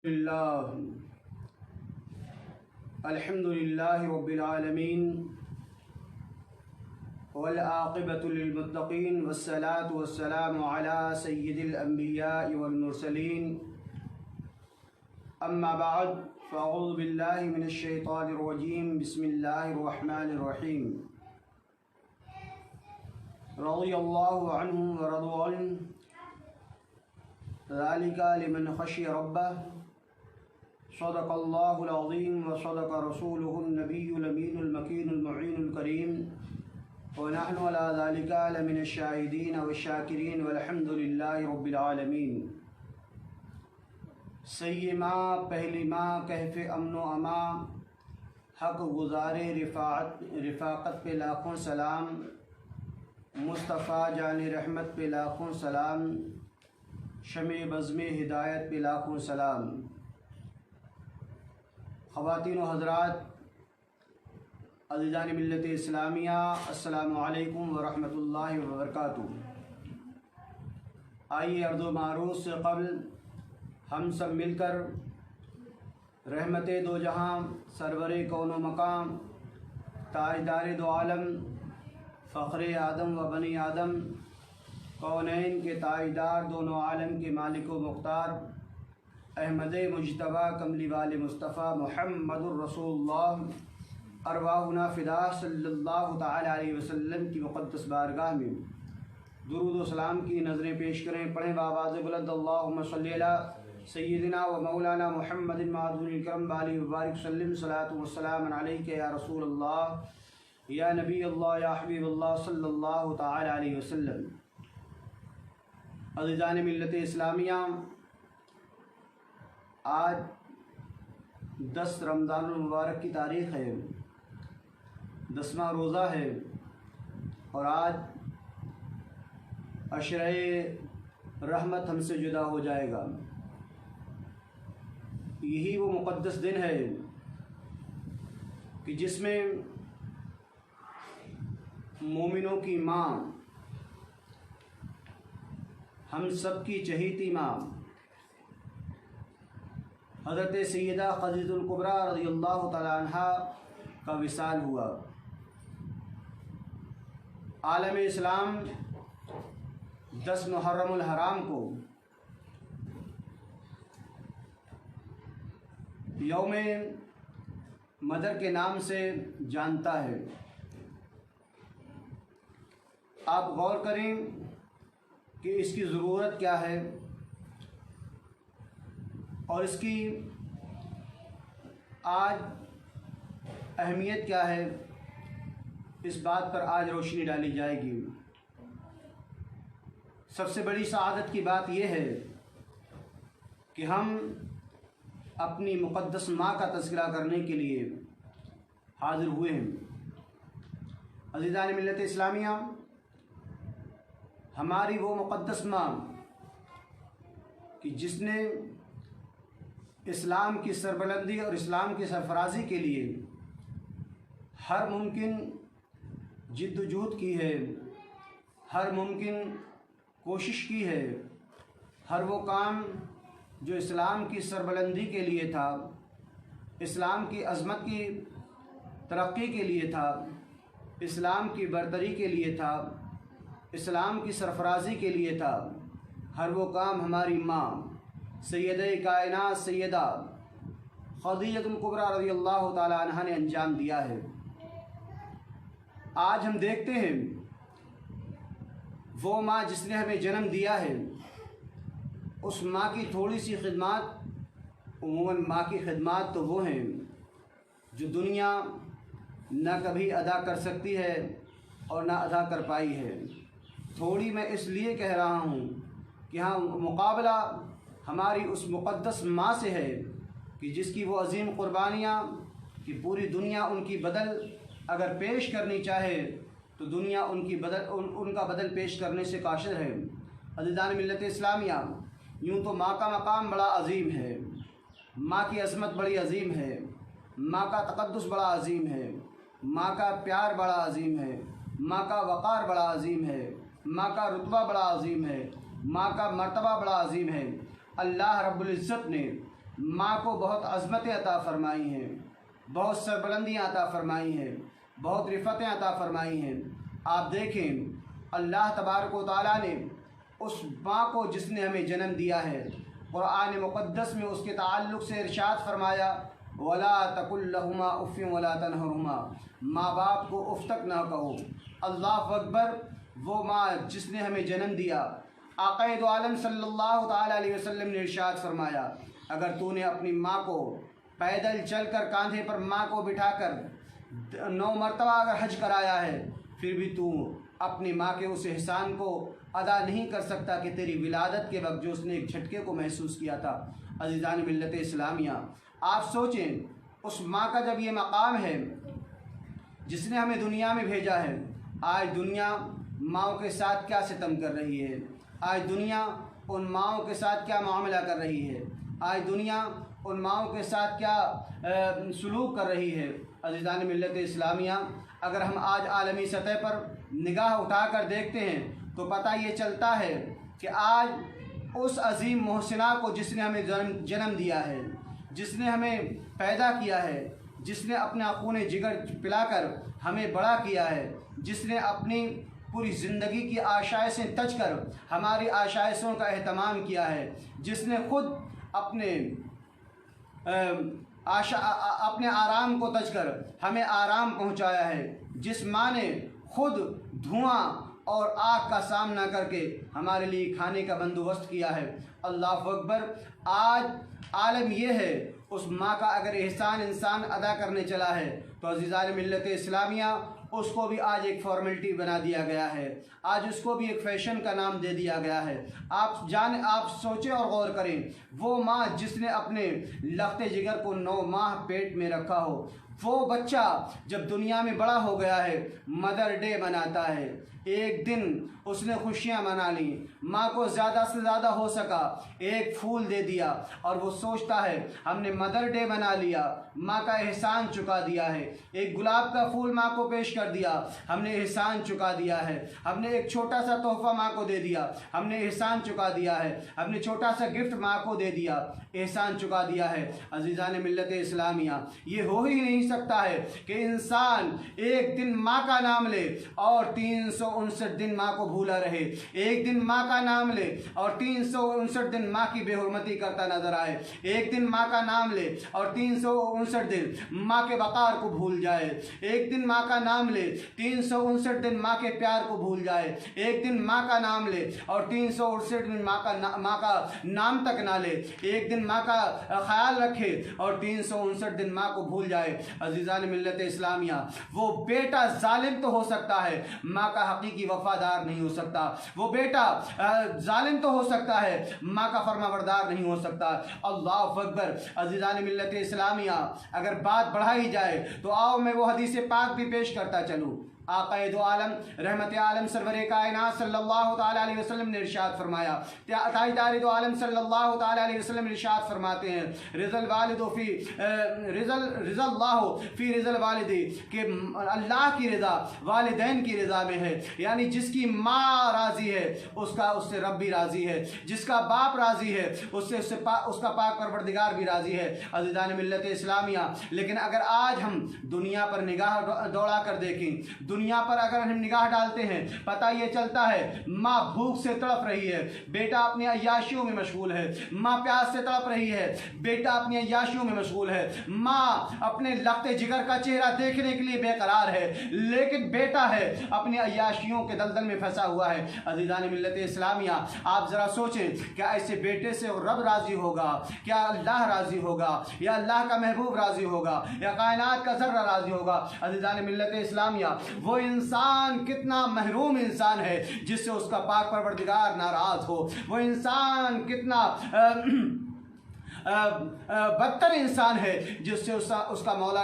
اللہ الحمد للہ رب العالمین والعاقبۃ للمتقین والصلاة والسلام علی سید الانبیاء والمرسلین اما بعد فاعوذ باللہ من الشیطان الرجیم بسم اللہ الرحمن الرحیم رضی اللہ عنہم ورضوا عنہ ذلک لمن خشی ربہ صدق اللہ العظیم وصدق رسولہ النبی الامین المکین المعین الکریم ونحن علی ذلک لمن الشاہدین والشاکرین والحمد للہ رب العالمین۔ سی ماں پہلی ماں کہف امن و اما حق گزار رفاقت پہ لاکھوں سلام، مصطفیٰ جان رحمت پہ لاکھوں سلام، شمع بزم ہدایت پہ لاکھوں سلام۔ خواتین و حضرات، عزیزان ملت اسلامیہ، السلام علیکم ورحمۃ اللہ وبرکاتہ۔ آئیے عرض و معروض سے قبل ہم سب مل کر رحمت دو جہاں، سرور کون و مقام، تاجدار دو عالم، فخر آدم و بنی آدم، کونین کے تاجدار، دونوں عالم کے مالک و مختار، احمد مجتبیٰ کملی وال مصطفیٰ محمد الرسول اللہ ارواحنا فدا صلی اللہ تعالی علیہ وسلم کی مقدس بارگاہ میں درود و سلام کی نظریں پیش کریں۔ پڑھیں بآواز بلند اللہم صلی علی سیدنا و مولانا محمد معدون الکرم علیہ وبارک وسلم، صلاۃ والسلام علیک یا رسول اللہ یا نبی اللہ یا حبیب اللہ صلی اللہ تعالی علیہ وسلم۔ عزیزان ملت اسلامیہ، آج 10 رمضان المبارک کی تاریخ ہے، 10واں روزہ ہے، اور آج عشرہ رحمت ہم سے جدا ہو جائے گا۔ یہی وہ مقدس دن ہے کہ جس میں مومنوں کی ماں، ہم سب کی چہیتی ماں حضرت سیدہ خدیجہ الکبریٰ رضی اللہ تعالی عنہ کا وصال ہوا۔ عالم اسلام 10 محرم الحرام کو یوم مدر کے نام سے جانتا ہے۔ آپ غور کریں کہ اس کی ضرورت کیا ہے اور اس کی آج اہمیت کیا ہے، اس بات پر آج روشنی ڈالی جائے گی۔ سب سے بڑی سعادت کی بات یہ ہے کہ ہم اپنی مقدس ماں کا تذکرہ کرنے کے لیے حاضر ہوئے ہیں۔ عزیزان ملت اسلامیہ، ہماری وہ مقدس ماں کہ جس نے اسلام کی سربلندی اور اسلام کی سرفرازی کے لیے ہر ممکن جد و جہد کی ہے، ہر ممکن کوشش کی ہے، ہر وہ کام جو اسلام کی سربلندی کے لیے تھا، اسلام کی عظمت کی ترقی کے لیے تھا، اسلام کی برتری کے لیے تھا، اسلام کی سرفرازی کے لیے تھا، ہر وہ کام ہماری ماں سیدہ کائنات سیدہ خدیجہ الکبریٰ رضی اللہ تعالی عنہ نے انجام دیا ہے۔ آج ہم دیکھتے ہیں وہ ماں جس نے ہمیں جنم دیا ہے، اس ماں کی تھوڑی سی خدمات، عموماً ماں کی خدمات تو وہ ہیں جو دنیا نہ کبھی ادا کر سکتی ہے اور نہ ادا کر پائی ہے۔ تھوڑی میں اس لیے کہہ رہا ہوں کہ ہاں، مقابلہ ہماری اس مقدس ماں سے ہے کہ جس کی وہ عظیم قربانیاں کہ پوری دنیا ان کی بدل اگر پیش کرنی چاہے تو دنیا ان کا بدل پیش کرنے سے قاصر ہے۔ عزیزان ملت اسلامیہ، یوں تو ماں کا مقام بڑا عظیم ہے، ماں کی عظمت بڑی عظیم ہے، ماں کا تقدس بڑا عظیم ہے، ماں کا پیار بڑا عظیم ہے، ماں کا وقار بڑا عظیم ہے، ماں کا رتبہ بڑا عظیم ہے، ماں کا مرتبہ بڑا عظیم ہے۔ اللہ رب العزت نے ماں کو بہت عظمتیں عطا فرمائی ہیں، بہت سربلندیاں عطا فرمائی ہیں، بہت رفتیں عطا فرمائی ہیں۔ آپ دیکھیں اللہ تبارک و تعالیٰ نے اس ماں کو جس نے ہمیں جنم دیا ہے، قرآن مقدس میں اس کے تعلق سے ارشاد فرمایا وَلَا تَقُل لَّهُمَا اُفٍّ وَلَا تَنْهَرْهُمَا، ماں باپ کو اف تک نہ کہو۔ اللہ اکبر، وہ ماں جس نے ہمیں جنم دیا، آقا دو عالم صلی اللہ تعالیٰ علیہ وسلم نے ارشاد فرمایا اگر تو نے اپنی ماں کو پیدل چل کر کاندھے پر ماں کو بٹھا کر 9 مرتبہ اگر حج کرایا ہے، پھر بھی تو اپنی ماں کے اس احسان کو ادا نہیں کر سکتا کہ تیری ولادت کے وقت جو اس نے ایک جھٹکے کو محسوس کیا تھا۔ عزیزان ملت اسلامیہ، آپ سوچیں اس ماں کا جب یہ مقام ہے جس نے ہمیں دنیا میں بھیجا ہے، آج دنیا ماؤں کے ساتھ کیا ستم کر رہی ہے، آج دنیا ان ماؤں کے ساتھ کیا معاملہ کر رہی ہے، آج دنیا ان ماؤں کے ساتھ کیا سلوک کر رہی ہے۔ عزیزان ملت اسلامیہ، اگر ہم آج عالمی سطح پر نگاہ اٹھا کر دیکھتے ہیں تو پتہ یہ چلتا ہے کہ آج اس عظیم محسنہ کو جس نے ہمیں جنم دیا ہے، جس نے ہمیں پیدا کیا ہے، جس نے اپنا خون جگر پلا کر ہمیں بڑا کیا ہے، جس نے اپنی پوری زندگی کی آشائشیں تج کر ہماری آشائشوں کا اہتمام کیا ہے، جس نے خود اپنے آرام کو تج کر ہمیں آرام پہنچایا ہے، جس ماں نے خود دھواں اور آگ کا سامنا کر کے ہمارے لیے کھانے کا بندوبست کیا ہے۔ اللہ اکبر، آج عالم یہ ہے اس ماں کا اگر احسان انسان ادا کرنے چلا ہے تو عزیزان ملت اسلامیہ اس کو بھی آج ایک فارمیلٹی بنا دیا گیا ہے، آج اس کو بھی ایک فیشن کا نام دے دیا گیا ہے۔ آپ سوچیں اور غور کریں، وہ ماں جس نے اپنے لخت جگر کو 9 ماہ پیٹ میں رکھا ہو، وہ بچہ جب دنیا میں بڑا ہو گیا ہے مدر ڈے مناتا ہے، ایک دن اس نے خوشیاں منا لیں، ماں کو زیادہ سے زیادہ ہو سکا ایک پھول دے دیا اور وہ سوچتا ہے ہم نے مدر ڈے منا لیا، ماں کا احسان چکا دیا ہے، ایک گلاب کا پھول ماں کو پیش کر دیا، ہم نے احسان چکا دیا ہے، ہم نے ایک چھوٹا سا تحفہ ماں کو دے دیا، ہم نے احسان چکا دیا ہے، ہم نے چھوٹا سا گفٹ ماں کو دے دیا، احسان چکا دیا ہے۔ عزیزان ملت اسلامیہ، یہ ہو ہی نہیں سکتا ہے کہ انسان ایک دن ماں کا نام لے اور 359 دن ماں کو بھولا رہے، ایک دن ماں کا نام لے اور 359 دن ماں کی بے حرمتی کرتا نظر آئے، ایک دن ماں کا نام لے اور 359 دن ماں کے وقار کو بھول جائے، ایک دن ماں کا نام لے 359 دن ماں کے پیار کو بھول جائے، ایک دن ماں کا نام لے اور 359 دن ماں کا نام تک نہ لے، ایک دن ماں کا خیال رکھے اور 359 دن ماں کو بھول جائے۔ عزیزان ملت اسلامیہ، وہ بیٹا ظالم تو ہو سکتا ہے، ماں کا حقیقی وفادار نہیں ہو سکتا، وہ بیٹا ظالم تو ہو سکتا ہے، ماں کا فرمانبردار نہیں ہو سکتا۔ اللہ اکبر۔ عزیزان ملت اسلامیہ، اگر بات بڑھائی جائے تو آؤ میں وہ حدیث پاک بھی پیش کرتا چلوں۔ آقا دو عالم رحمت عالم سرور کائنات صلی اللہ تعالیٰ علیہ وسلم نے ارشاد فرمایا، تاجدار دو عالم صلی اللہ تعالیٰ علیہ وسلم ارشاد فرماتے ہیں رضا اللہ فی رضا الوالد، کہ اللہ کی رضا والدین کی رضا میں ہے، یعنی جس کی ماں راضی ہے اس سے رب بھی راضی ہے، جس کا باپ راضی ہے اس کا پاک پروردگار بھی راضی ہے۔ عزیزان ملت اسلامیہ، لیکن اگر آج ہم دنیا پر نگاہ دوڑا کر دیکھیں، دنیا پر اگر ہم نگاہ ڈالتے ہیں، پتہ یہ چلتا ہے ماں بھوک سے تڑپ رہی ہے، بیٹا اپنی عیاشیوں میں مشغول ہے، ماں پیاس سے تڑپ رہی ہے، بیٹا اپنی عیاشیوں میں مشغول ہے، ماں اپنے لخت جگر کا چہرہ دیکھنے کے لیے بے قرار ہے، لیکن بیٹا ہے اپنی عیاشیوں کے دلدل میں پھنسا ہوا ہے۔ عزیزان ملت اسلامیہ، آپ ذرا سوچیں، کیا ایسے بیٹے سے رب راضی ہوگا؟ کیا اللہ راضی ہوگا؟ یا اللہ کا محبوب راضی ہوگا؟ یا کائنات کا ذرہ راضی ہوگا؟ عزیزان ملت اسلامیہ، وہ انسان کتنا محروم انسان ہے جس سے اس کا پاک پروردگار ناراض ہو، وہ انسان کتنا بدتر انسان ہے جس سے اس کا مولا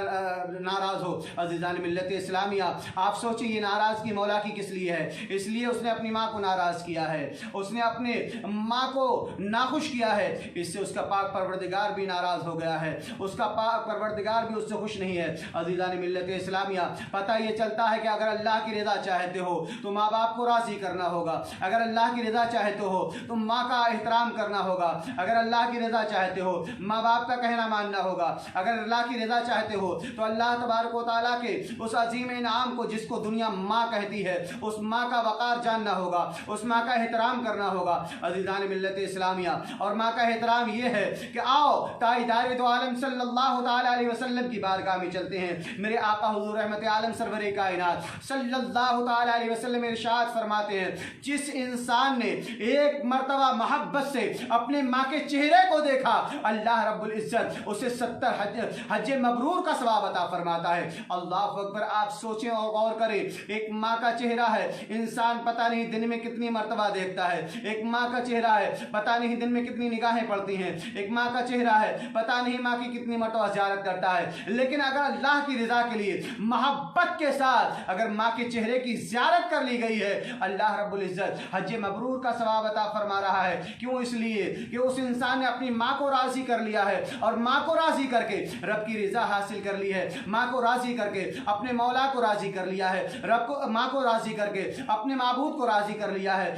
ناراض ہو۔ عزیزان ملت اسلامیہ، آپ سوچیں یہ ناراضگی مولا کی کس لیے ہے؟ اس لیے اس نے اپنی ماں کو ناراض کیا ہے، اس نے اپنے ماں کو ناخوش کیا ہے، اس سے اس کا پاک پروردگار بھی ناراض ہو گیا ہے، اس کا پاک پروردگار بھی اس سے خوش نہیں ہے۔ عزیزان ملت اسلامیہ، پتہ یہ چلتا ہے کہ اگر اللہ کی رضا چاہتے ہو تو ماں باپ کو راضی کرنا ہوگا، اگر اللہ کی رضا چاہتے ہو تو ماں کا احترام کرنا ہوگا، اگر اللہ کی رضا چاہتے ہو ہو ماں باپ کا کہنا ماننا ہوگا. اگر اللہ کی رضا چاہتے ہو تو اللہ تبارک و تعالیٰ کے اس عظیم انعام کو جس کو دنیا ماں کہتی ہے اس ماں کا وقار جاننا ہوگا, اس ماں کا احترام کرنا ہوگا. عزیزان ملت اسلامیہ, اور ماں کا احترام یہ ہے کہ آؤ تاجدار دو عالم صلی اللہ تعالیٰ علیہ وسلم کی بارگاہ میں چلتے ہیں. میرے آقا حضور رحمت عالم سرور کائنات صلی اللہ تعالیٰ علیہ وسلم ارشاد فرماتے ہیں, جس انسان نے ایک مرتبہ محبت سے اپنے ماں کے چہرے کو دیکھا اللہ رب العزت اسے 70 حج مبرور کا ثواب عطا فرماتا ہے. اللہ اکبر. آپ سوچیں اور غور کریں, ایک ماں کا چہرہ ہے, انسان پتہ نہیں دن میں کتنی مرتبہ دیکھتا ہے. ایک ماں کا چہرہ ہے, پتہ نہیں دن میں کتنی نگاہیں پڑتی ہیں. ایک ماں کا چہرہ ہے, پتہ نہیں ماں کی کتنی مرتبہ زیارت کرتا ہے. لیکن اگر اللہ کی رضا کے لیے محبت کے ساتھ اگر ماں کے چہرے کی زیارت کر لی گئی ہے, اللہ رب العزت حج مبرور کا ثواب عطا فرما رہا ہے. کیوں؟ اس لیے کہ اس انسان نے اپنی ماں کو راضی کر لیا ہے, اور ماں کو راضی کر کے رب کی رضا حاصل کر لی ہے. ماں کو راضی کر کے اپنے مولا کو راضی کر لیا ہے. ماں کو راضی کر کے اپنے معبود کو راضی کر لیا ہے.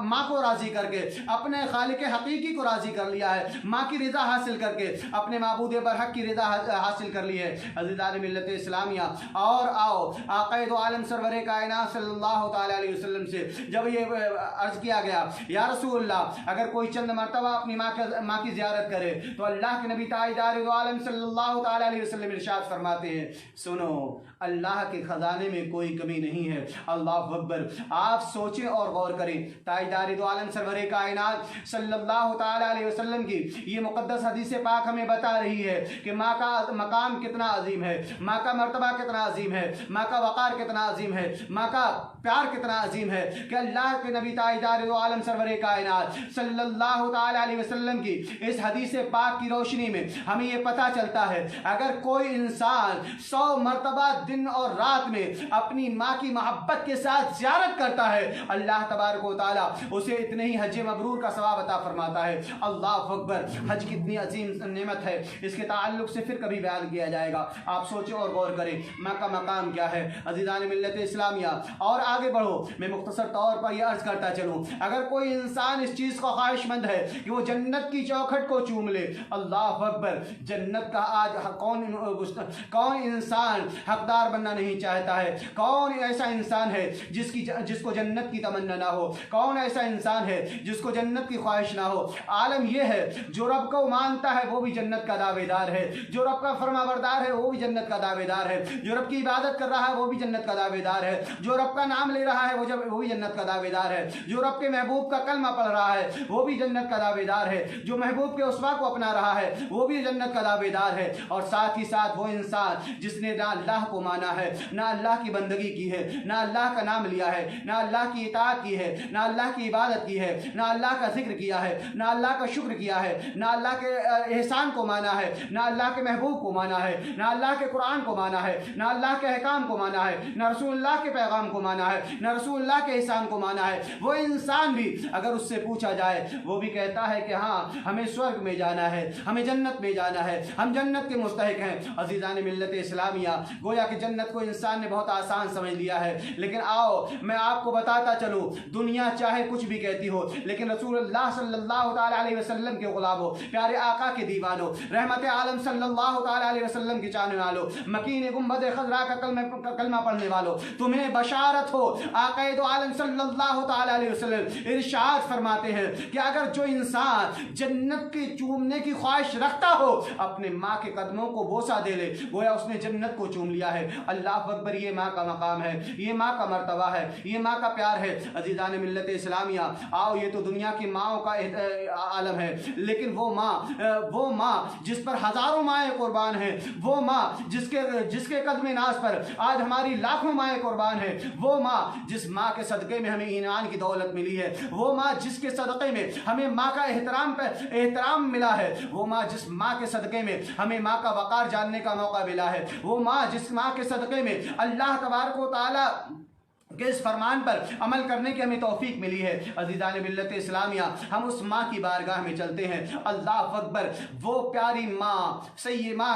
ماں کو راضی کر کے اپنے خالق حقیقی کو راضی کر لیا ہے. ماں کی رضا حاصل کر کے اپنے معبود برحق کی رضا حاصل کر لی ہے. عزیزان ملت اسلامیہ, اور آؤ آقا دو عالم سرور کائنات صلی اللہ تعالیٰ علیہ وسلم سے جب یہ عرض کیا گیا, یا رسول اللہ, اگر کوئی چند مرتبہ اپنی ماں کی زیارت کرے تو اللہ کے نبی تاجدار دو عالم صلی اللہ تعالیٰ علیہ وسلم ارشاد فرماتے ہیں, سنو اللہ کے خزانے میں کوئی کمی نہیں ہے. اللہ اکبر. آپ سوچیں اور غور کریں, تاجدار دو عالم سرور کائنات صلی اللہ تعالیٰ علیہ وسلم کی یہ مقدس حدیث پاک ہمیں بتا رہی ہے کہ ماں کا مقام کتنا عظیم ہے, ماں کا مرتبہ کتنا عظیم ہے, ماں کا وقار کتنا عظیم ہے, ماں کا پیار کتنا عظیم ہے, کہ اللہ کے نبی تاجدار دو عالم سرور کائنات صلی اللہ تعالیٰ علیہ وسلم کی اس حدیث پاک کی روشنی میں ہمیں یہ پتہ چلتا ہے, اگر کوئی انسان 100 مرتبہ دن اور رات میں اپنی ماں کی محبت کے ساتھ زیارت کرتا ہے, اللہ تبارک و تعالیٰ اسے اتنے ہی حج مبرور کا ثواب عطا فرماتا ہے. اللہ اکبر. حج کتنی عظیم نعمت ہے, اس کے تعلق سے پھر کبھی بیان کیا جائے گا. آپ سوچیں اور غور کریں ماں کا مقام کیا ہے. عزیزان ملت اسلامیہ, اور آگے بڑھو, میں مختصر طور پر یہ عرض کرتا چلوں, اگر کوئی انسان اس چیز کا خواہش مند ہے کہ وہ جنت کی چوکھٹ کو چوم لے, اللہ اکبر, جنت کا آج کون انسان حقدار بننا نہیں چاہتا ہے؟ کون ایسا انسان ہے جس کو جنت کی تمنا نہ ہو؟ کون ایسا انسان ہے جس کو جنت کی خواہش نہ ہو؟ عالم یہ ہے, جو رب کو مانتا ہے وہ بھی جنت کا دعوے دار ہے, جو رب کا فرما بردار ہے وہ بھی جنت کا دعوے دار ہے, جو رب کی عبادت کر رہا ہے وہ بھی جنت کا دعوے دار ہے, جو رب کا نام لے رہا ہے وہ بھی جنت کا دعوے دار ہے, جو رب کے محبوب کا کلمہ پڑھ رہا ہے وہ بھی جنت کا دعوے دار ہے, جو محبوب کے اسوا کو اپنا رہا ہے وہ بھی جنت کا دعوے دار ہے. اور ساتھ ہی ساتھ وہ انسان جس نے نہ اللہ کو مانا ہے, نہ اللہ کی بندگی کی ہے, نہ اللہ کا نام لیا ہے, نہ اللہ کی اطاعت کی ہے, نہ اللہ کی عبادت کی ہے, نہ اللہ کا ذکر کیا ہے, نہ اللہ کا شکر کیا ہے, نہ اللہ کے احسان کو مانا ہے, نہ اللہ کے محبوب کو مانا ہے, نہ اللہ کے قرآن کو مانا ہے, نہ اللہ کے احکام کو مانا ہے, نہ رسول اللہ کے پیغام کو مانا ہے, نہ رسول اللہ کے احسان کو مانا ہے, وہ انسان بھی اگر اس سے پوچھا جائے وہ بھی کہتا ہے کہ ہاں ہمیں سورگ میں جانا ہے, ہمیں جنت میں جانا ہے, ہم جنت کے مستحق ہیں. عزیزان ملت اسلامیہ, گویا کہ جنت کو انسان نے بہت آسان سمجھ لیا ہے, لیکن آؤ میں آپ کو بتاتا چلوں, دنیا چاہے کچھ بھی کہتی ہو لیکن رسول اللہ صلی اللہ تعالیٰ علیہ وسلم کے غلاموں, پیارے آقا کے دیوانوں, رحمت عالم صلی اللہ تعالیٰ علیہ وسلم کی چاہنے والوں, مکین گنبد خضرا کا کلمہ پڑھنے والوں, تمہیں بشارت ہو, آقا دو عالم صلی اللہ تعالیٰ علیہ وسلم ارشاد فرماتے ہیں کہ اگر جو انسان جنت کے چومنے کی خواہش رکھتا ہو اپنے ماں کے قدموں کو بوسہ دے لے, گویا اس نے جنت کو چوم لیا ہے. اللہ اکبر. یہ ماں کا مقام ہے, یہ ماں کا مرتبہ ہے, یہ ماں کا پیار ہے. عزیزان ملت اسلامیہ, آؤ یہ تو دنیا کی ماؤں کا عالم ہے, لیکن وہ ماں جس پر ہزاروں مائیں قربان ہیں, وہ ماں جس کے قدم ناز پر آج ہماری لاکھوں مائیں قربان ہیں, وہ ماں جس ماں کے صدقے میں ہمیں ایمان کی دولت ملی ہے, وہ ماں جس کے صدقے میں ہمیں ماں کا احترام ملا ہے, وہ ماں جس ماں کے صدقے میں ہمیں ماں کا وقار جاننے کا موقع ملا ہے, وہ ماں جس ماں کے صدقے میں اللہ تبارک و تعالی کہ اس فرمان پر عمل کرنے کی ہمیں توفیق ملی ہے۔ عزیزان ملت اسلامیہ، ہم اس ماں کی بارگاہ میں چلتے ہیں۔ اللہ اکبر، وہ پیاری ماں، سید ماں،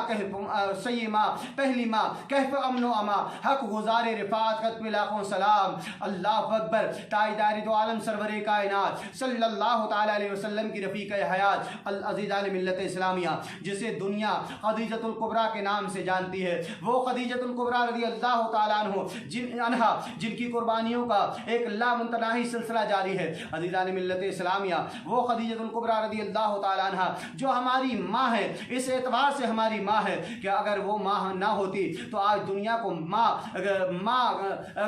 پہلی ماں، کہف امن و اما، حق گزار رفاعت، ختم لاکھوں سلام۔ اللہ اکبر، تاجدار دو عالم سرور کائنات صلی اللہ تعالیٰ علیہ وسلم کی رفیق حیات۔ عزیزان ملت اسلامیہ، جسے دنیا خدیجۃ الکبریٰ کے نام سے جانتی ہے، وہ خدیجۃ الکبریٰ رضی اللہ تعالیٰ عنہ جن کی قربانیوں کا ایک لامتناہی سلسلہ جاری ہے۔ عزیزان ملت اسلامیہ، وہ خدیجۃ الکبریٰ رضی اللہ تعالیٰ عنہ جو ہماری ماں ہے، اس اعتبار سے ہماری ماں ہے کہ اگر وہ ماں نہ ہوتی تو آج دنیا کو ماں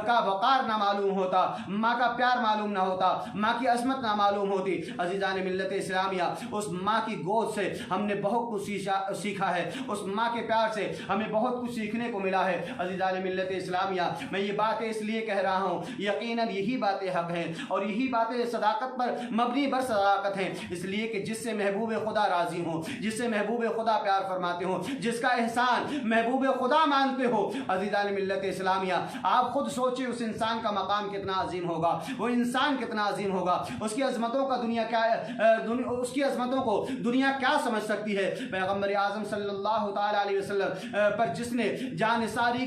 کا وقار نہ معلوم ہوتا، ماں کا پیار معلوم نہ ہوتا، ماں کی عظمت نہ معلوم ہوتی۔ عزیزان ملت اسلامیہ، اس ماں کی گود سے ہم نے بہت کچھ سیکھا ہے، اس ماں کے پیار سے ہمیں بہت کچھ سیکھنے کو ملا ہے۔ عزیزان ملت اسلامیہ، میں یہ باتیں اس لیے کہہ رہا ہوں، یقیناً یہی باتیں حق ہیں اور یہی باتیں صداقت پر مبنی بر صداقت ہیں، اس لیے کہ جس سے محبوب خدا راضی ہوں، جس سے محبوب خدا پیار فرماتے ہوں، جس کا احسان محبوب خدا مانتے ہو۔ عزیزان ملت اسلامیہ، آپ خود سوچیں اس انسان کا مقام کتنا عظیم ہوگا، وہ انسان کتنا عظیم ہوگا، اس کی عظمتوں کا اس کی عظمتوں کو دنیا کیا سمجھ سکتی ہے۔ پیغمبر اعظم صلی اللہ تعالیٰ علیہ وسلم پر جس نے جانثاری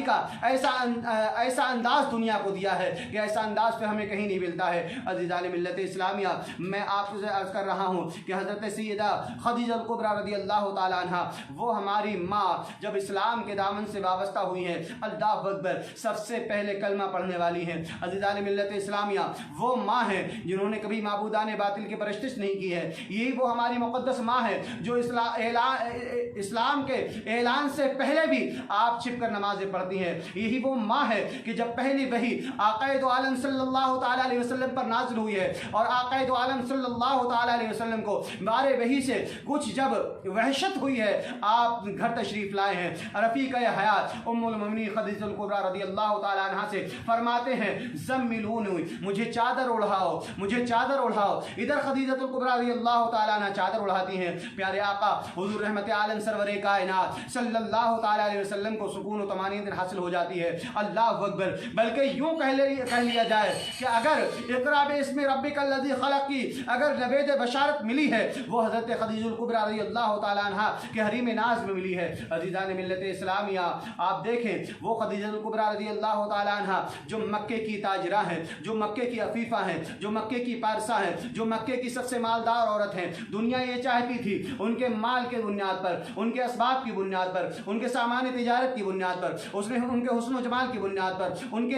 کا ایسا انداز دنیا کو دیا ہے کہ ایسا انداز پہ ہمیں کہیں نہیں ملتا ہے۔ عزیزان ملت اسلامیہ، میں آپ سے عرض کر رہا ہوں کہ حضرت سیدہ خدیجہ الکبریٰ رضی اللہ تعالیٰ عنہ، وہ ہماری ماں جب اسلام کے دامن سے وابستہ ہوئی ہیں، اللہ اکبر، سب سے پہلے کلمہ پڑھنے والی ہیں۔ عزیزان ملت اسلامیہ، وہ ماں ہیں جنہوں نے کبھی معبودان باطل کی پرستش نہیں کی ہے۔ یہی وہ ہماری مقدس ماں ہے جو اسلام کے اعلان سے پہلے بھی آپ چھپ کر نمازیں پڑھتی ہیں۔ یہی وہ ماں ہے کہ جب پہلی وحی آقا دو عالم صلی اللہ تعالیٰ علیہ وسلم پر نازل ہوئی ہے اور آقا دو عالم صلی اللہ تعالیٰ علیہ وسلم کو بارے وحی سے کچھ جب وحشت ہوئی ہے، آپ گھر تشریف لائے ہیں۔ رفیق حیات ام المؤمنین خدیجہ الکبریٰ رضی اللہ تعالیٰ عنہ سے فرماتے ہیں، زملونی، مجھے چادر اڑھاؤ، مجھے چادر اڑھاؤ۔ ادھر خدیجہ الکبریٰ رضی اللہ تعالیٰ عنہ چادر اڑھاتی ہیں، پیارے آقا حضور رحمت عالم سرور کائنات صلی اللہ تعالیٰ علیہ وسلم کو سکون و طمانینت حاصل ہو جاتی ہے۔ اللہ اکبر، بلکہ یوں کہہ لیا جائے کہ اگر اقرا باسم ربک الذی خلق کی اگر نوید بشارت ملی ہے، وہ حضرت خدیجہ الکبریٰ رضی اللہ تعالیٰ عنہ کے حریم ناز میں ملی ہے۔ عزیزان ملت اسلامیہ، آپ دیکھیں وہ خدیجہ الکبریٰ رضی اللہ تعالیٰ عنہ جو مکے کی تاجرہ ہیں، جو مکے کی عفیفہ ہیں، جو مکے کی پارسہ ہیں، جو مکے کی سب سے مالدار عورت ہیں۔ دنیا یہ چاہتی تھی ان کے مال کے بنیاد پر، ان کے اسباب کی بنیاد پر، ان کے سامان تجارت کی بنیاد پر، ان کے حسن و جمال کی بنیاد پر، ان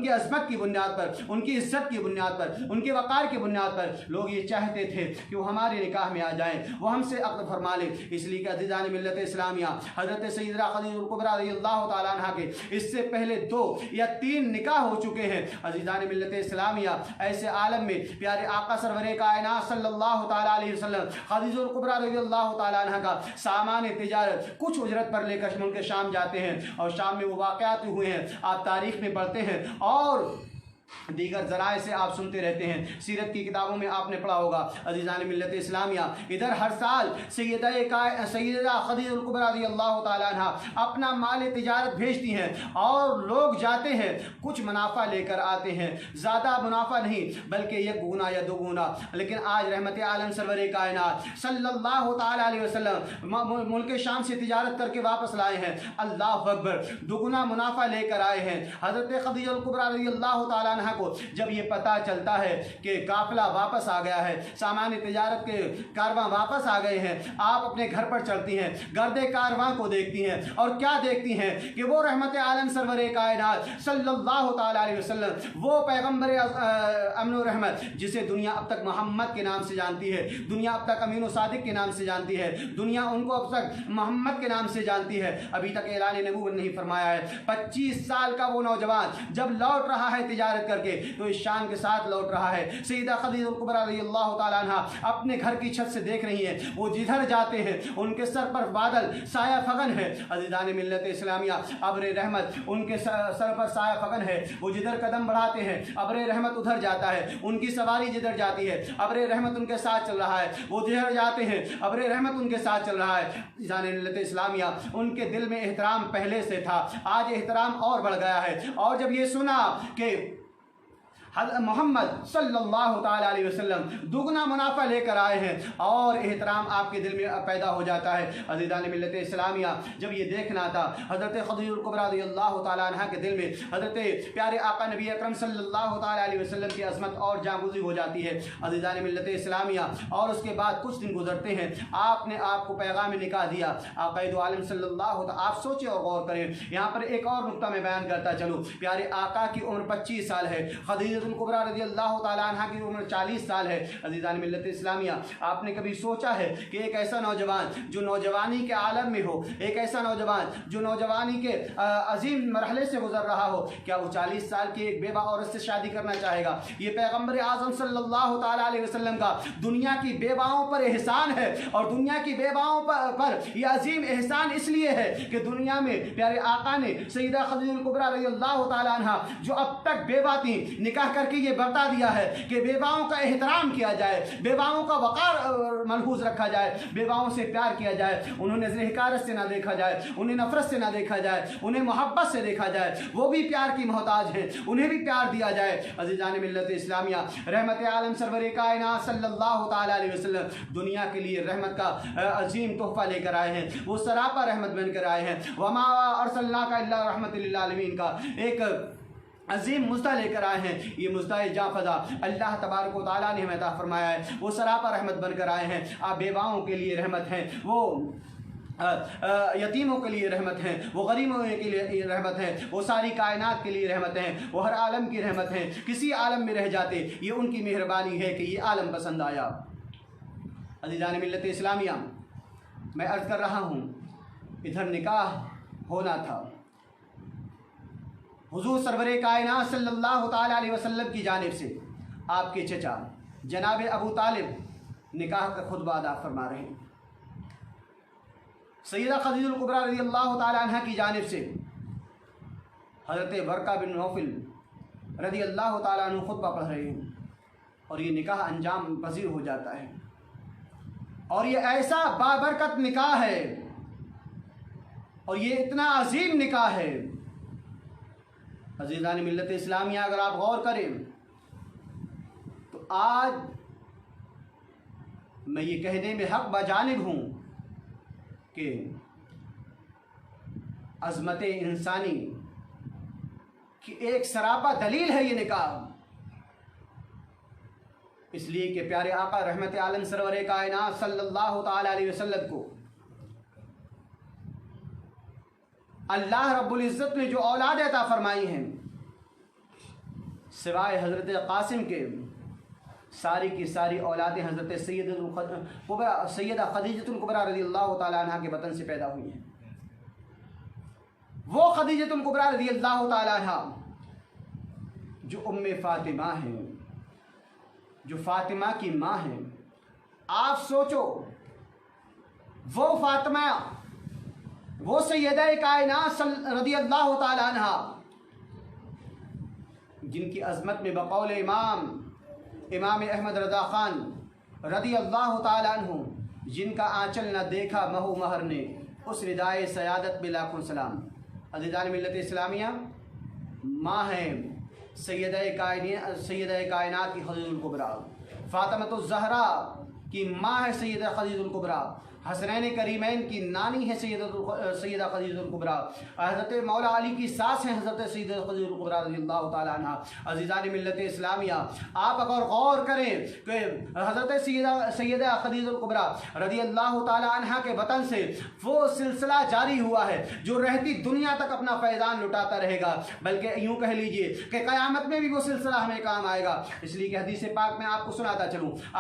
کی عظمت کی بنیاد پر، ان کی عزت کی بنیاد پر، ان کے وقار کی بنیاد پر لوگ یہ چاہتے تھے کہ وہ ہمارے نکاح میں آ جائیں، وہ ہم سے عقد فرما لیں۔ اس لیے کہ عزیزان ملت اسلامیہ، حضرت سیدہ خدیجہ الکبریٰ رضی اللہ تعالیٰ عنہ کے اس سے پہلے 2 یا 3 نکاح ہو چکے ہیں۔ عزیزان ملت اسلامیہ، ایسے عالم میں پیارے آقا سرور کائنات صلی اللہ تعالیٰ علیہ وسلم خدیجہ الکبریٰ رضی اللہ تعالیٰ عنہ کا سامان تجارت کچھ اجرت پر لے کر ملک شام جاتے ہیں، اور شام میں وہ واقعات ہوئے ہیں، آپ تاریخ میں پڑھتے ہیں اور دیگر ذرائع سے آپ سنتے رہتے ہیں، سیرت کی کتابوں میں آپ نے پڑھا ہوگا۔ عزیزان ملت اسلامیہ، ادھر ہر سال سیدہ خدیجہ الکبریٰ رضی اللہ تعالیٰ عنہ اپنا مال تجارت بھیجتی ہیں اور لوگ جاتے ہیں، کچھ منافع لے کر آتے ہیں، زیادہ منافع نہیں بلکہ 1 گنا یا 2 گنا۔ لیکن آج رحمت عالم سرور کائنات صلی اللہ تعالیٰ علیہ وسلم ملک شام سے تجارت کر کے واپس لائے ہیں، اللہ اکبر، 2 گنا منافع لے کر آئے ہیں۔ حضرت خدیجہ الکبریٰ رضی اللہ تعالیٰ عنہ کو جب یہ پتہ چلتا ہے کہ قافلہ واپس آ گیا ہے، سامان تجارت کے کارواں واپس آ گئے ہیں، آپ اپنے گھر پر چلتی ہیں، گرد کارواں کو دیکھتی ہیں اور کیا دیکھتی ہیں کہ وہ رحمت عالم سرور کائنات صلی اللہ تعالیٰ علیہ وسلم، وہ پیغمبر امن و رحمت جسے دنیا اب تک محمد کے نام سے جانتی ہے، دنیا اب تک امین و صادق کے نام سے جانتی ہے، دنیا ان کو اب تک محمد کے نام سے جانتی ہے، ابھی تک اعلان نبوت نہیں فرمایا ہے۔ 25 سال کا وہ نوجوان جب لوٹ رہا ہے تجارت ہجرت کر کے تو اس شان کے ساتھ لوٹ رہا ہے۔ سیدہ خدیجہ کبریٰ رضی اللہ تعالیٰ عنہ اپنے گھر کی چھت سے دیکھ رہی ہیں، وہ جدھر جاتے ہیں ان کے سر پر بادل سایہ فگن ہے۔ عزیزان ملت اسلامیہ، ابر رحمت ان کے سر پر سایہ فگن ہے، وہ جدھر قدم بڑھاتے ہیں ابر رحمت ادھر جاتا ہے، ان کی سواری جدھر جاتی ہے ابر رحمت ان کے ساتھ چل رہا ہے، وہ جدھر جاتے ہیں ابر رحمت ان کے ساتھ چل رہا ہے۔ عزیزان ملت اسلامیہ، ان کے دل میں احترام پہلے سے تھا، آج احترام اور بڑھ گیا ہے۔ اور جب یہ سنا کہ محمد صلی اللہ تعالیٰ علیہ وسلم دگنا منافع لے کر آئے ہیں، اور احترام آپ کے دل میں پیدا ہو جاتا ہے۔ عزیزان ملت اسلامیہ، جب یہ دیکھنا تھا حضرت خدیجہ کبریٰ رضی اللہ تعالیٰ عنہ کے دل میں حضرت پیارے آقا نبی اکرم صلی اللہ تعالیٰ علیہ وسلم کی عظمت اور جاگوزی ہو جاتی ہے۔ عزیزان ملت اسلامیہ، اور اس کے بعد کچھ دن گزرتے ہیں، آپ نے آپ کو پیغام نکاح دیا آقا دو عالم صلی اللہ تعالیٰ۔ آپ سوچیں اور غور کریں، یہاں پر ایک اور نقطہ میں بیان کرتا چلوں۔ پیارے آقا کی عمر 25 سال ہے، خدیجہ کبریٰ رضی اللہ تعالیٰ عنہ کی عمر 40 سال ہے۔ عزیزان ملت اسلامیہ، آپ نے کبھی سوچا ہے کہ ایک ایسا نوجوان جو نوجوانی کے عالم میں ہو، ایک ایسا نوجوان جو نوجوانی کے عظیم مرحلے سے گزر رہا ہو، کیا وہ 40 سال کی ایک بیوہ عورت سے شادی کرنا چاہے گا؟ یہ پیغمبر اعظم صلی اللہ تعالیٰ علیہ وسلم کا دنیا کی بیواؤں پر احسان ہے، اور دنیا کی بیواؤں پر یہ عظیم احسان اس لیے ہے کہ دنیا میں پیارے آقا نے سیدہ خدیجہ کبریٰ رضی اللہ تعالیٰ عنہ جو اب تک بیوہ تھیں، نکاح کر کے یہ بتا دیا ہے کہ بیواؤں کا احترام کیا جائے، بیواؤں کا وقار ملحوظ رکھا جائے، بیواؤں سے پیار کیا جائے، انہیں نظر حقارت سے نہ دیکھا جائے، انہیں نفرت سے نہ دیکھا جائے، انہیں محبت سے دیکھا جائے، وہ بھی پیار کی محتاج ہیں، انہیں بھی پیار دیا جائے۔ عزیزان ملت اسلامیہ، رحمت عالم سرور کائنات صلی اللہ تعالیٰ علیہ وسلم دنیا کے لیے رحمت کا عظیم تحفہ لے کر آئے ہیں، وہ سراپا رحمت بن کر آئے ہیں۔ وما ارسلناک الا رحمت للعالمین کا ایک عظیم مزدہ لے کر آئے ہیں۔ یہ مزدہ جاں فضا اللہ تبارک و تعالیٰ نے ہمیں عطا فرمایا ہے، وہ سراپا رحمت بن کر آئے ہیں۔ آپ بیواؤں کے لیے رحمت ہیں، وہ یتیموں کے لیے رحمت ہیں، وہ غریبوں کے لیے رحمت ہیں، وہ ساری کائنات کے لیے رحمت ہیں، وہ ہر عالم کی رحمت ہیں۔ کسی عالم میں رہ جاتے، یہ ان کی مہربانی ہے کہ یہ عالم پسند آیا۔ عزیزان ملت اسلامیہ، میں عرض کر رہا ہوں، ادھر نکاح ہونا تھا، حضور سرور کائنات صلی اللہ تعالیٰ علیہ وسلم کی جانب سے آپ کے چچا جناب ابو طالب نکاح کا خطبہ ادا فرما رہے ہیں۔ سیدہ خدیجہ کبریٰ رضی اللہ تعالیٰ عنہ کی جانب سے حضرت ورقہ بن نوفل رضی اللہ تعالیٰ عنہ خطبہ پڑھ رہے ہیں، اور یہ نکاح انجام پذیر ہو جاتا ہے، اور یہ ایسا بابرکت نکاح ہے، اور یہ اتنا عظیم نکاح ہے۔ عزیزان ملت اسلامیہ، اگر آپ غور کریں تو آج میں یہ کہنے میں حق بجانب ہوں کہ عظمت انسانی کی ایک سراپا دلیل ہے یہ نکاح، اس لیے کہ پیارے آقا رحمت عالم سرور کائنات صلی اللہ تعالی علیہ وسلم کو اللہ رب العزت نے جو اولاد عطا فرمائی ہیں، سوائے حضرت قاسم کے ساری کی ساری اولادیں حضرت سیدہ خدیجہ کبریٰ رضی اللہ تعالیٰ عنہ کے بطن سے پیدا ہوئی ہیں۔ وہ خدیجہ کبریٰ رضی اللہ تعالیٰ عنہ جو ام فاطمہ ہیں، جو فاطمہ کی ماں ہیں۔ آپ سوچو، وہ فاطمہ، وہ سیدہ کائنات رضی اللہ تعالیٰ عنہ جن کی عظمت میں بقول امام احمد رضا خان رضی اللہ تعالیٰ عنہ، جن کا آنچل نہ دیکھا مہو مہر نے، اس ردائے سیادت میں لاکھوں سلام۔ عزیزان ملت اسلامیہ، ماں ہیں سیدہ کائنات کی خدیجہ کبریٰ، فاطمۃ الزہرا کی ماں ہے سیدہ خدیجہ کبریٰ، حسنین کریمین کی نانی ہے سیدہ خدیجہ کبریٰ، حضرت مولا علی کی ساس ہیں حضرت سیدہ خدیجہ کبریٰ رضی اللہ تعالیٰ عنہ۔ عزیزان ملت اسلامیہ، آپ اگر غور کریں کہ حضرت سیدہ خدیجہ کبریٰ رضی اللہ تعالیٰ عنہ کے وطن سے وہ سلسلہ جاری ہوا ہے جو رہتی دنیا تک اپنا فیضان لٹاتا رہے گا، بلکہ یوں کہہ لیجئے کہ قیامت میں بھی وہ سلسلہ ہمیں کام آئے گا۔ اس لیے کہ حدیث پاک میں آپ کو سناتا چلوں،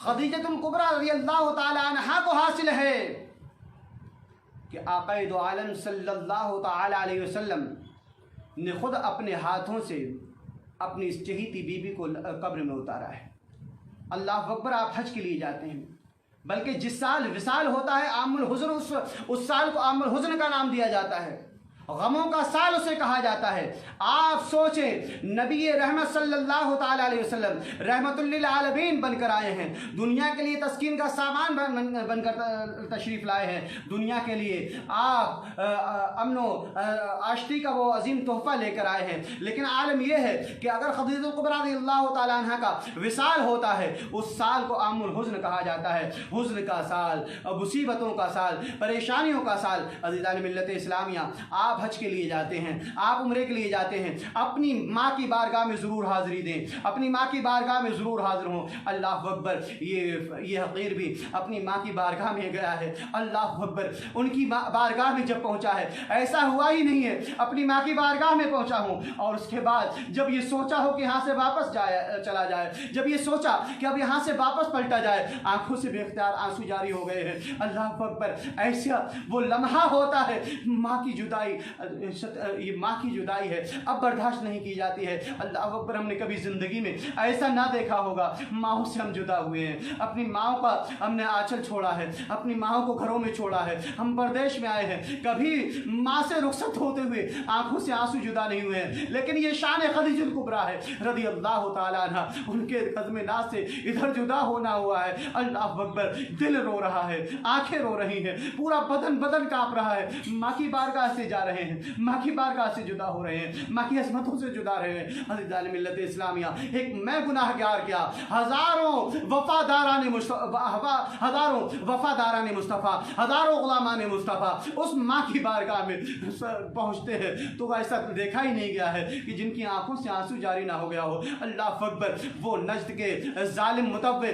خدیجۃ الکبریٰ رضی اللہ تعالی عنہا کو حاصل ہے کہ آقا دو عالم صلی اللہ تعالی علیہ وسلم نے خود اپنے ہاتھوں سے اپنی اس چہیتی بیوی کو قبر میں اتارا ہے۔ اللہ اکبر، آپ حج کے لیے جاتے ہیں، بلکہ جس سال وصال ہوتا ہے عام الحزن، اس سال کو عام الحزن کا نام دیا جاتا ہے، غموں کا سال اسے کہا جاتا ہے۔ آپ سوچیں، نبی رحمت صلی اللہ تعالی علیہ وسلم رحمت للعالمین بن کر آئے ہیں، دنیا کے لیے تسکین کا سامان بن کر تشریف لائے ہیں، دنیا کے لیے آپ امن و آشتی کا وہ عظیم تحفہ لے کر آئے ہیں، لیکن عالم یہ ہے کہ اگر خدیجہ الکبریٰ رضی اللہ تعالی عنہ کا وصال ہوتا ہے، اس سال کو عام الحزن کہا جاتا ہے، حزن کا سال، مصیبتوں کا سال، پریشانیوں کا سال۔ عزیزان ملت اسلامیہ، آپ حج کے لیے جاتے ہیں، آپ عمرے کے لیے جاتے ہیں، اپنی ماں کی بارگاہ میں ضرور حاضری دیں، اپنی ماں کی بارگاہ میں ضرور حاضر ہوں۔ اللہ اکبر، یہ حقیر بھی اپنی ماں کی بارگاہ میں گیا ہے، اللہ اکبر، ان کی بارگاہ میں جب پہنچا ہے، ایسا ہوا ہی نہیں ہے اپنی ماں کی بارگاہ میں پہنچا ہوں اور اس کے بعد جب یہ سوچا ہو کہ یہاں سے واپس چلا جائے، جب یہ سوچا کہ اب یہاں سے واپس پلٹا جائے، آنکھوں سے بے اختیار آنسو جاری ہو گئے ہیں۔ اللہ اکبر، ایسا وہ لمحہ ہوتا ہے، ماں کی جدائی، یہ ماں کی جدائی ہے، اب برداشت نہیں کی جاتی ہے۔ اللہ اکبر، ہم نے کبھی زندگی میں ایسا نہ دیکھا ہوگا، ماؤں سے ہم جدا ہوئے ہیں، اپنی ماؤں کا ہم نے آنچل چھوڑا ہے، اپنی ماؤں کو گھروں میں چھوڑا ہے، ہم پردیش میں آئے ہیں، کبھی ماں سے رخصت ہوتے ہوئے آنکھوں سے آنسو جدا نہیں ہوئے ہیں، لیکن یہ شان خدیجہ الکبریٰ ہے رضی اللہ تعالیٰ عنہ، ان کے قدم ناز سے ادھر جدا ہونا ہوا ہے۔ اللہ اکبر، دل رو رہا ہے، آنکھیں رو رہی ہیں، پورا بدن کانپ رہا ہے، ماں کی بارگاہ سے جا رہے ہیں، ماں کی بارگاہ سے جدا ہو رہے ہیں، ماں کی عظمتوں سے جدا رہے ہیں۔ عزیزان ملت اسلامیہ، ایک میں گناہ گار کیا، ہزاروں وفاداران مصطفیٰ، ہزاروں غلامان مصطفیٰ اس ماں کی بارگاہ میں پہنچتے ہیں تو ایسا دیکھا ہی نہیں گیا ہے کہ جن کی آنکھوں سے آنسو جاری نہ ہو گیا ہو۔ اللہ اکبر، وہ نجد کے ظالم متوع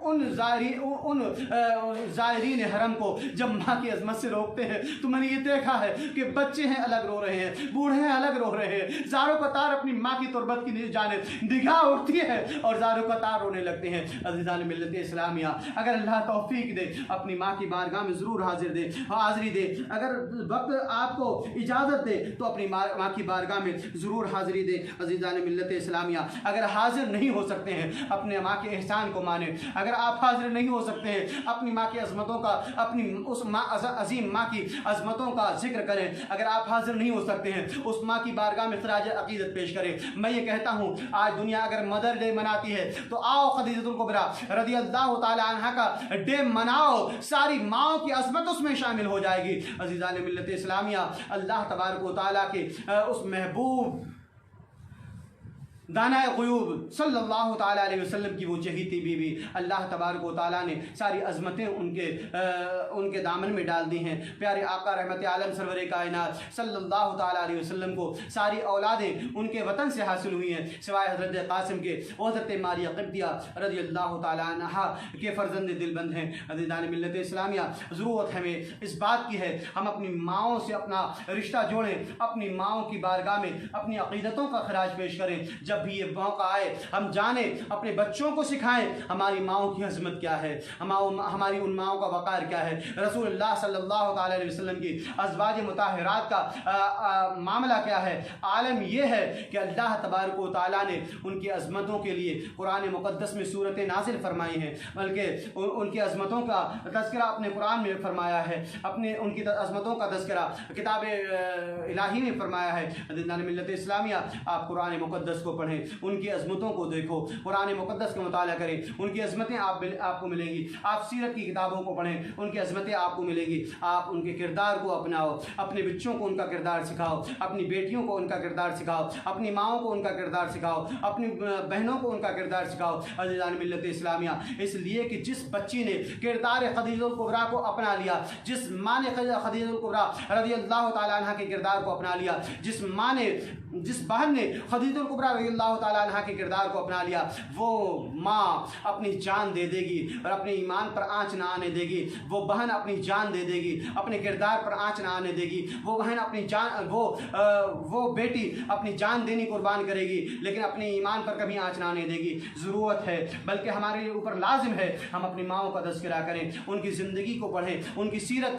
ان زائرین حرم کو جب ماں کی عظمت سے روکتے ہیں تو میں نے یہ دیکھا ہے کہ بچے ہیں الگ رو رہے ہیں، بوڑھے ہیں الگ رو رہے ہیں، زاروں قطار اپنی ماں کی تربت کی جانب نگاہ اٹھتی ہے اور زاروں قطار رونے لگتے ہیں۔ عزیزان ملت اسلامیہ، اگر اللہ توفیق دے اپنی ماں کی بارگاہ میں ضرور حاضری دے، اگر وقت آپ کو اجازت دے تو اپنی ماں کی بارگاہ میں ضرور حاضری دے۔ عزیزان ملت اسلامیہ، اگر حاضر نہیں ہو سکتے ہیں اپنے ماں کے احسان کو مانیں، اگر آپ حاضر نہیں ہو سکتے ہیں اپنی ماں کی عظمتوں کا، اپنی اس عظیم ماں کی عظمتوں کا ذکر کریں، اگر آپ حاضر نہیں ہو سکتے ہیں اس ماں کی بارگاہ میں خراج عقیدت پیش کریں۔ میں یہ کہتا ہوں، آج دنیا اگر مدر ڈے مناتی ہے تو آؤ خدیجہ الکبریٰ رضی اللہ تعالی عنہ کا ڈے مناؤ، ساری ماؤں کی عظمت اس میں شامل ہو جائے گی۔ عزیزان ملت اسلامیہ، اللہ تبارک و تعالیٰ کے اس محبوب دانائے غیوب صلی اللہ تعالیٰ علیہ وسلم کی وہ چہیتی بیوی، اللہ تبارک و تعالیٰ نے ساری عظمتیں ان کے دامن میں ڈال دی ہیں۔ پیارے آقا رحمت عالم سرور کائنات صلی اللہ تعالیٰ علیہ وسلم کو ساری اولادیں ان کے وطن سے حاصل ہوئی ہیں، سوائے حضرت قاسم کے، حضرت ماریہ قبطیہ رضی اللہ تعالیٰ عنہا کے فرزند دل بند ہیں۔ عزیزان ملت اسلامیہ، ضرورت ہمیں اس بات کی ہے ہم اپنی ماؤں سے اپنا رشتہ جوڑیں، اپنی ماؤں کی بارگاہ میں اپنی عقیدتوں کا خراج پیش کریں۔ جب بھی یہ موقع آئے ہم جانیں، اپنے بچوں کو سکھائیں ہماری ماؤں کی عظمت کیا ہے، ہماری ان ماؤں کا وقار کیا ہے، رسول اللہ صلی اللہ تعالی علیہ وسلم کی ازواج مطہرات کا معاملہ کیا ہے۔ عالم یہ ہے کہ اللہ تبارک و تعالیٰ نے ان کی عظمتوں کے لیے قرآن مقدس میں صورتیں نازل فرمائی ہیں، بلکہ ان کی عظمتوں کا تذکرہ اپنے قرآن میں فرمایا ہے، ان کی عظمتوں کا تذکرہ کتاب الہی میں فرمایا ہے۔ عزیزان ملت اسلامیہ، آپ قرآن مقدس کو پڑھیں، ان کی عظمتوں کو دیکھو، قرآن مقدس کا مطالعہ کریں، ان کی عظمتیں آپ کو ملیں گی۔ آپ سیرت کی کتابوں کو پڑھیں، ان کی عظمتیں آپ کو ملیں گی۔ آپ ان کے کردار کو اپناؤ، اپنے بچوں کو ان کا کردار سکھاؤ، اپنی بیٹیوں کو ان کا کردار سکھاؤ، اپنی ماؤں کو ان کا کردار سکھاؤ، اپنی بہنوں کو ان کا کردار سکھاؤ۔ عزیزان ملت اسلامیہ، اس لیے کہ جس بچی نے کردار خدیجہ الکبریٰ کو اپنا لیا، جس ماں نے خدیجہ الکبریٰ رضی اللہ تعالیٰ عنہ کے کردار کو اپنا لیا، جس بہن نے خدیجہ الکبریٰ رضی اللہ تعالیٰ عنہ کے کردار کو اپنا لیا، وہ ماں اپنی جان دے دے گی اور اپنے ایمان پر آنچ نہ آنے دے گی، وہ بہن اپنی جان دے دے گی، اپنے کردار پر آنچ نہ آنے دے گی، وہ بہن اپنی جان وہ بیٹی اپنی جان دینی قربان کرے گی لیکن اپنے ایمان پر کبھی آنچ نہ آنے دے گی۔ ضرورت ہے، بلکہ ہمارے اوپر لازم ہے ہم اپنی ماؤں کا تذکرہ کریں، ان کی زندگی کو پڑھیں، ان کی سیرت